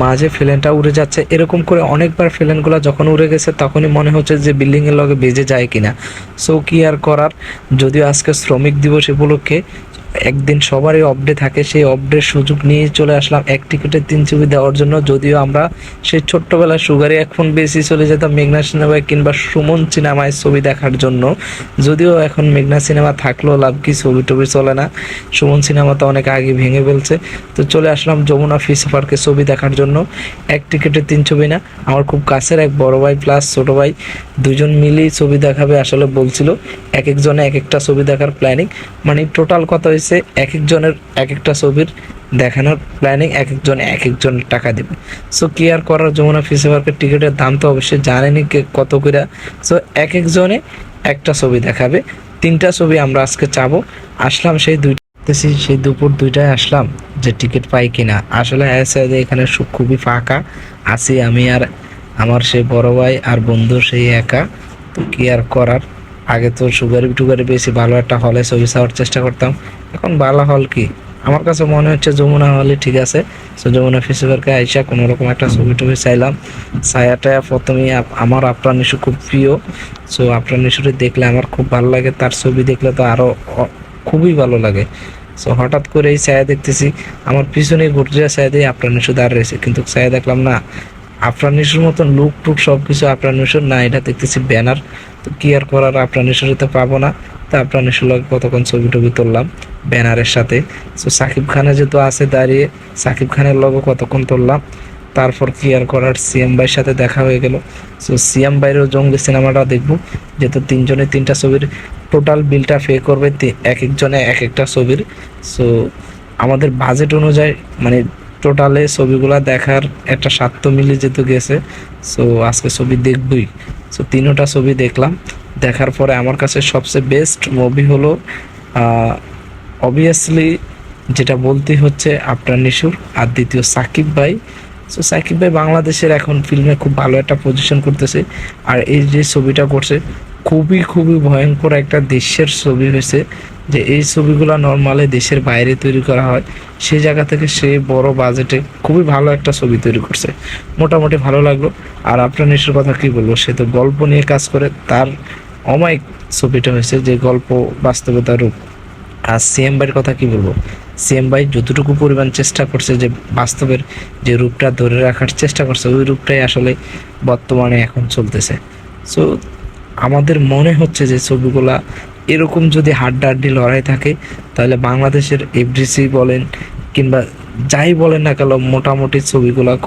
মাঝে প্লেনটা উড়ে যাচ্ছে, এরকম করে অনেকবার প্লেনগুলো যখন উড়ে গেছে তখনই মনে হচ্ছে যে বিল্ডিংয়ের লগে বেজে যায় কিনা। সো কি আর করার, যদিও আজকে শ্রমিক দিবস উপলক্ষে একদিন সবারই অফ ডে থাকে, সেই অফ ডের সুযোগ নিয়ে চলে আসলাম এক টিকিটের 3 ছবি দেওয়ার জন্য। যদিও আমরা সেই ছোট্টবেলায় সুগারে এক ফোন বেশি চলে যেতাম মেঘনা সিনেমায় কিংবা সুমন সিনেমায় ছবি দেখার জন্য। যদিও এখন মেঘনা সিনেমা থাকলেও লাভ কি, ছবি টবি চলে না, সুমন সিনেমা তো অনেক আগে ভেঙে ফেলছে। তো চলে আসলাম যমুনা ফিশ পার্কে ছবি দেখার জন্য। এক টিকিটে 3 ছবি না, আমার খুব কাছের এক বড় ভাই প্লাস ছোট ভাই দুজন মিলেই ছবি দেখাবে আসলে বলছিল। এক একজনে এক একটা ছবি দেখার প্ল্যানিং, মানে টোটাল কথা হয়েছে এক একজনের এক একটা ছবির দেখানোর প্ল্যানিং, এক একজনে এক একজনের টাকা দেবে। সো কি আর করার, যমুনা ফিশ পার্কের টিকিটের দাম তো অবশ্যই জানেনি কত করে। সো এক একজনে একটা ছবি দেখাবে, 3টা ছবি আমরা আজকে চাবো। আসলাম সেই দুপুর 2টায় আসলাম যে টিকিট পাই কিনা। আসলে এসে যে এখানে খুবই ফাঁকা আছি আমি আর আমার সেই বড় ভাই আর বন্ধু সেই একা। তো কি আর করার, আগে তো সুগারি টুগারি বেশি ভালো একটা হলে ছবি চাওয়ার চেষ্টা করতাম, এখন ভালো হল কি আমার কাছে মনে হচ্ছে যমুনা হলে ঠিক আছে। সো যমুনা ফেস্টিভ্যালকে আইসা কোনো রকম একটা ছবি টবি চাইলাম। ছায়াটা প্রথমেই আমার আফরান নিশু খুব প্রিয়। সো আফরান নিশুরে দেখলে আমার খুব ভালো লাগে, তার ছবি দেখলে তো আরও খুবই ভালো লাগে। সো হঠাৎ করে এই ছায়া দেখতেছি, আমার পিছনে ঘুরছে ছায়া দিয়ে আফরান নিশু দাঁড়িয়ে রয়েছে, কিন্তু ছায়া দেখলাম না আফরান নিশোর মতন লুক টুক সব কিছু আফরান নিশোর না, এটা দেখতেছি ব্যানার। তো কি আর করার, আফরান নিশোর তো পাবো না। তো আফরান নিশোর লগে কতক্ষণ ছবি টবি তুললাম ব্যানারের সাথে। সো সাকিব খানের যেহেতু আছে দাঁড়িয়ে, সাকিব খানের লগে কতক্ষণ তুললাম। তারপর কি আর করার, সিএম ভাইয়ের সাথে দেখা হয়ে গেল। সো সিএম ভাইয়েরও জঙ্গলি সিনেমাটা দেখবো, যেহেতু 3জনে 3টা ছবির টোটাল বিলটা পে করবে, এক একজনে এক একটা ছবির। সো আমাদের বাজেট অনুযায়ী মানে টোটালে ছবিগুলা দেখার একটা স্বার্থ মিলে যেতে গেছে। সো আজকে ছবি দেখবই। সো 3টা ছবি দেখলাম, দেখার পরে আমার কাছে সবচেয়ে বেস্ট মুভি হলো অবভিয়াসলি যেটা বলতে হচ্ছে আফরান নিশুর, আর দ্বিতীয় সাকিব ভাই। সো সাকিব ভাই বাংলাদেশের এখন ফিল্মে খুব ভালো একটা পজিশন করতেছে, আর এই যে ছবিটা করছে খুবই খুবই ভয়ঙ্কর একটা দেশের ছবি হয়েছে। যে এই ছবিগুলো নর্মালি দেশের বাইরে তৈরি করা হয়, সেই জায়গা থেকে সে বড় বাজেটে খুবই ভালো একটা ছবি তৈরি করছে, মোটামুটি ভালো লাগলো। আর আপনার নিশ্চয় কথা কি বলবো, সে তো গল্প নিয়ে কাজ করে, তার অমায়িক ছবিটা হয়েছে যে গল্প বাস্তবতার রূপ। আর সিএম ভাইয়ের কথা কি বলবো, সিএম ভাই যতটুকু পরিমাণ চেষ্টা করছে যে বাস্তবের যে রূপটা ধরে রাখার চেষ্টা করছে, ওই রূপটাই আসলে বর্তমানে এখন চলতেছে। সো আমাদের মনে হচ্ছে যে ছবিগুলা এরকম যদি হাড্ডাহাড্ডি লড়াই থাকে, তাহলে বাংলাদেশের এফডিসি বলেন কিংবা যাই বলেন না কেন, মোটামুটি ছবিগুলা